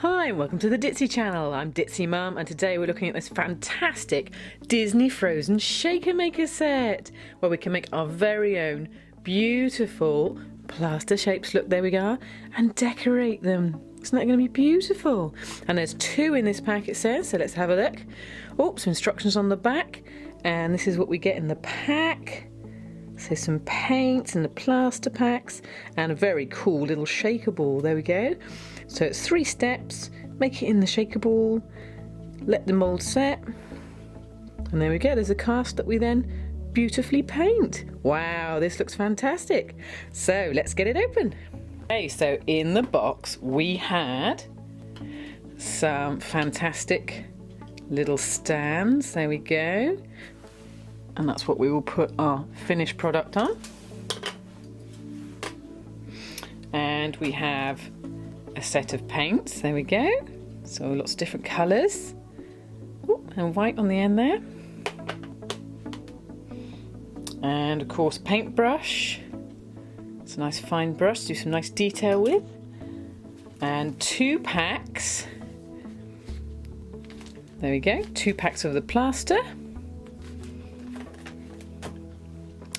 Hi and welcome to the Ditzy Channel. I'm Ditzy Mum and today we're looking at this fantastic Disney Frozen Shaker Maker set where we can make our very own beautiful plaster shapes, look there we are, and decorate them. Isn't that going to be beautiful? And there's 2 in this pack it says, so let's have a look. Oh, some instructions on the back, and this is what we get in the pack. So some paints and the plaster packs and a very cool little shaker ball, there we go. So it's 3 steps, make it in the shaker ball, let the mould set, and there we go, there's a cast that we then beautifully paint. Wow, this looks fantastic. So let's get it open. Okay, so in the box we had some fantastic little stands, there we go. And that's what we will put our finished product on. And we have a set of paints, there we go. So lots of different colours. And white on the end there. And of course paintbrush. It's a nice fine brush to do some nice detail with. And 2 packs. There we go, 2 packs of the plaster.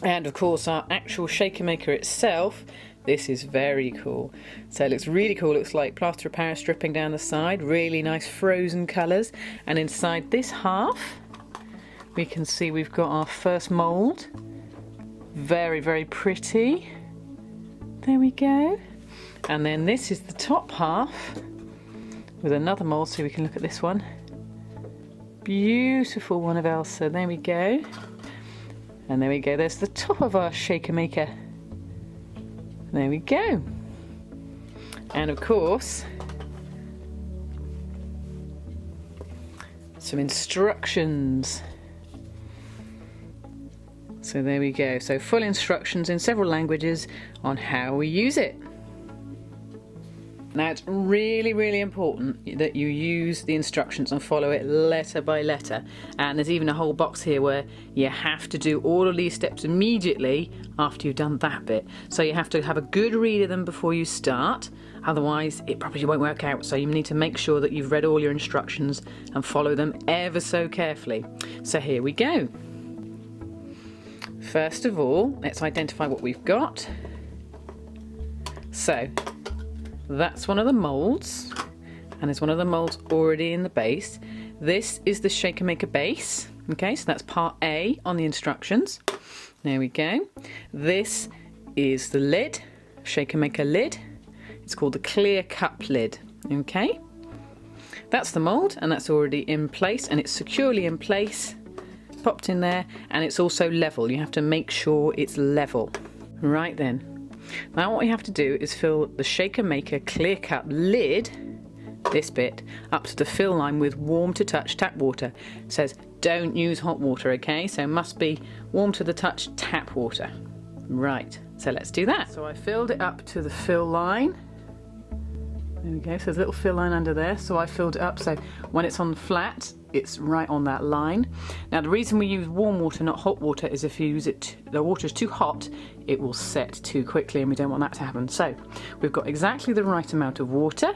And of course our actual shaker maker itself. This is very cool. So it looks really cool. It looks like plaster of Paris dripping down the side. Really nice frozen colours. And inside this half we can see we've got our first mould. Very, very pretty. There we go. And then this is the top half with another mould, so we can look at this one. Beautiful one of Elsa. There we go. And there we go, there's the top of our shaker maker. There we go. And of course, some instructions. So there we go, so full instructions in several languages on how we use it. Now it's really, really important that you use the instructions and follow it letter by letter. And there's even a whole box here where you have to do all of these steps immediately after you've done that bit. So you have to have a good read of them before you start, otherwise it probably won't work out. So you need to make sure that you've read all your instructions and follow them ever so carefully. So here we go. First of all, let's identify what we've got. So that's one of the moulds, and there's one of the moulds already in the base. This is the shaker maker base. Okay, so that's part A on the instructions. There we go. This is the lid, shaker maker lid. It's called the clear cup lid. Okay, that's the mould, and that's already in place, and it's securely in place, popped in there, and it's also level. You have to make sure it's level. Right then. Now what we have to do is fill the shaker maker clear cup lid, this bit, up to the fill line with warm to touch tap water. It says don't use hot water, okay? So it must be warm to the touch tap water. Right, so let's do that. So I filled it up to the fill line. There we go, so there's a little fill line under there. So I filled it up so when it's on flat, it's right on that line. Now the reason we use warm water, not hot water, is if you use it, the water is too hot, it will set too quickly, and we don't want that to happen. So we've got exactly the right amount of water.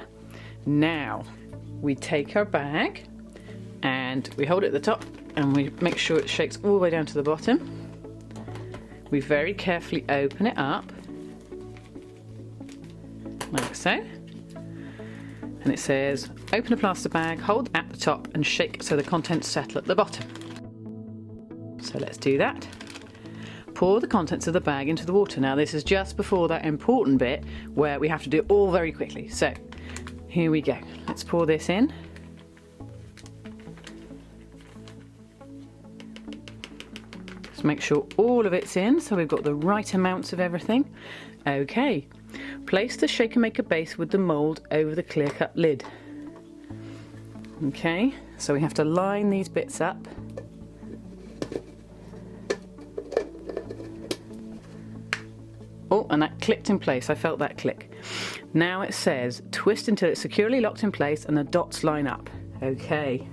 Now we take our bag and we hold it at the top and we make sure it shakes all the way down to the bottom. We very carefully open it up, like so. And it says, open a plaster bag, hold at the top and shake so the contents settle at the bottom. So let's do that. Pour the contents of the bag into the water. Now this is just before that important bit where we have to do it all very quickly. So here we go. Let's pour this in. Just make sure all of it's in so we've got the right amounts of everything. Okay. Place the shaker maker base with the mould over the clear cup lid. Okay, so we have to line these bits up. Oh, and that clicked in place. I felt that click. Now it says twist until it's securely locked in place and the dots line up. Okay.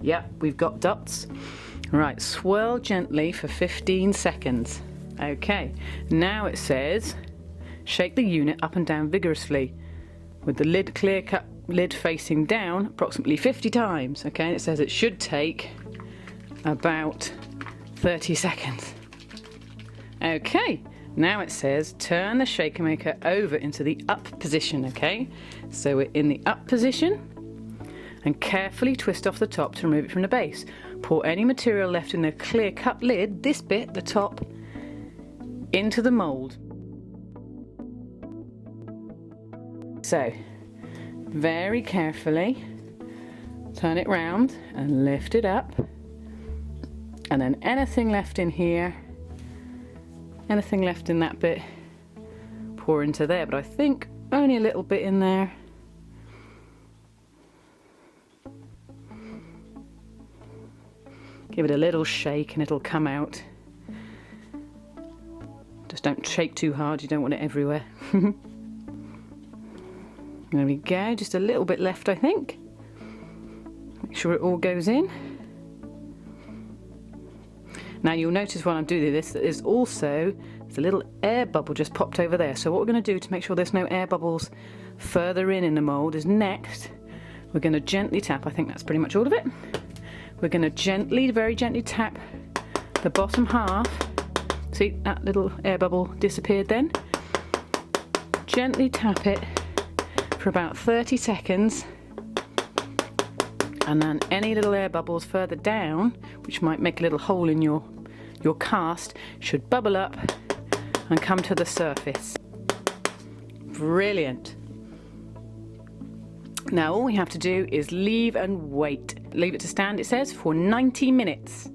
Yep, we've got dots. Right, swirl gently for 15 seconds. Okay, now it says shake the unit up and down vigorously with the lid clear cup lid facing down approximately 50 times, okay? And it says it should take about 30 seconds. Okay, now it says turn the shaker maker over into the up position, okay? So we're in the up position, and carefully twist off the top to remove it from the base. Pour any material left in the clear cup lid, this bit, the top, into the mould. So, very carefully turn it round and lift it up, and then anything left in here, anything left in that bit, pour into there, but I think only a little bit in there. Give it a little shake and it'll come out. Just don't shake too hard, you don't want it everywhere. There we go, just a little bit left I think. Make sure it all goes in. Now you'll notice while I'm doing this that there's a little air bubble just popped over there. So what we're going to do to make sure there's no air bubbles further in the mould is next we're going to gently tap, I think that's pretty much all of it. We're going to gently, very gently tap the bottom half. See, that little air bubble disappeared then. Gently tap it for about 30 seconds, and then any little air bubbles further down, which might make a little hole in your cast, should bubble up and come to the surface. Brilliant. Now all we have to do is leave and wait. Leave it to stand, it says, for 90 minutes.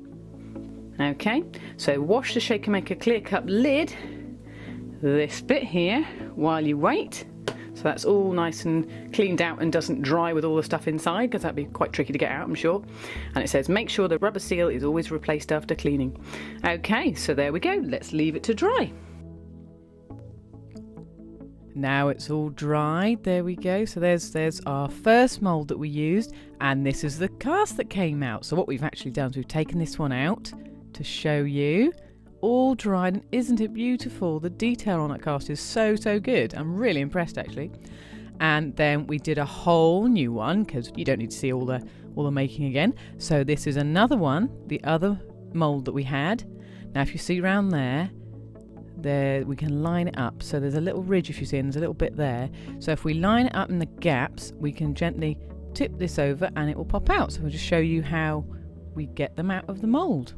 Okay, so wash the shaker maker clear cup lid, this bit here, while you wait. So that's all nice and cleaned out and doesn't dry with all the stuff inside, because that'd be quite tricky to get out, I'm sure. And it says make sure the rubber seal is always replaced after cleaning. Okay, so there we go. Let's leave it to dry. Now it's all dried. There we go. So there's our first mould that we used, and this is the cast that came out. So what we've actually done is we've taken this one out to show you. All dried, and isn't it beautiful? The detail on that cast is so good. I'm really impressed actually. And then we did a whole new one because you don't need to see all the making again. So this is another one, the other mould that we had. Now if you see around there we can line it up. So there's a little ridge, if you see, and there's a little bit there. So if we line it up in the gaps, we can gently tip this over and it will pop out. So we'll just show you how we get them out of the mould.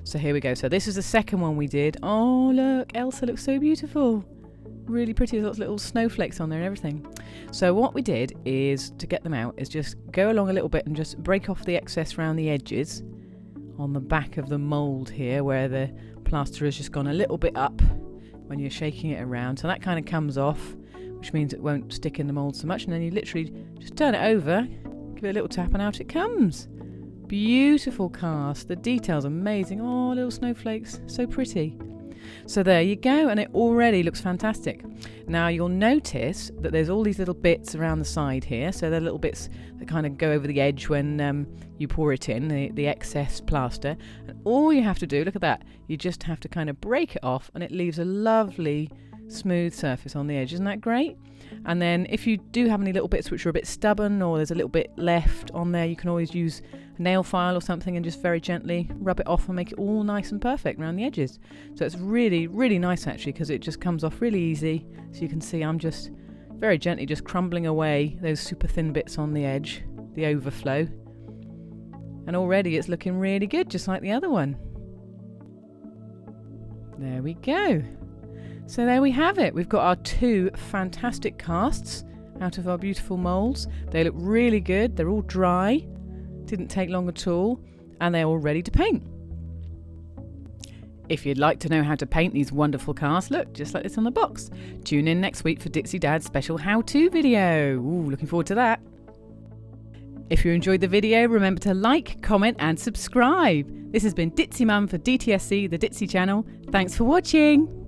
So here we go. So this is the second one we did. Oh look, Elsa looks so beautiful. Really pretty. There's lots of little snowflakes on there and everything. So what we did is, to get them out, is just go along a little bit and just break off the excess around the edges on the back of the mould here, where the plaster has just gone a little bit up when you're shaking it around. So that kind of comes off, which means it won't stick in the mould so much. And then you literally just turn it over, give it a little tap, and out it comes. Beautiful cast. The detail's amazing. Oh, little snowflakes, so pretty. So there you go, and it already looks fantastic. Now you'll notice that there's all these little bits around the side here. So they're little bits that kind of go over the edge when you pour it in, the excess plaster. And all you have to do, look at that, you just have to kind of break it off, and it leaves a lovely smooth surface on the edge. Isn't that great? And then if you do have any little bits which are a bit stubborn, or there's a little bit left on there, you can always use a nail file or something and just very gently rub it off and make it all nice and perfect around the edges. So it's really nice actually, because it just comes off really easy. So you can see I'm just very gently just crumbling away those super thin bits on the edge, the overflow. And already it's looking really good, just like the other one. There we go. So there we have it. We've got our two fantastic casts out of our beautiful moulds. They look really good. They're all dry. Didn't take long at all. And they're all ready to paint. If you'd like to know how to paint these wonderful casts, look, just like this on the box. Tune in next week for Ditzy Dad's special how-to video. Ooh, looking forward to that. If you enjoyed the video, remember to like, comment and subscribe. This has been Ditzy Mum for DTSE, the Ditzy Channel. Thanks for watching.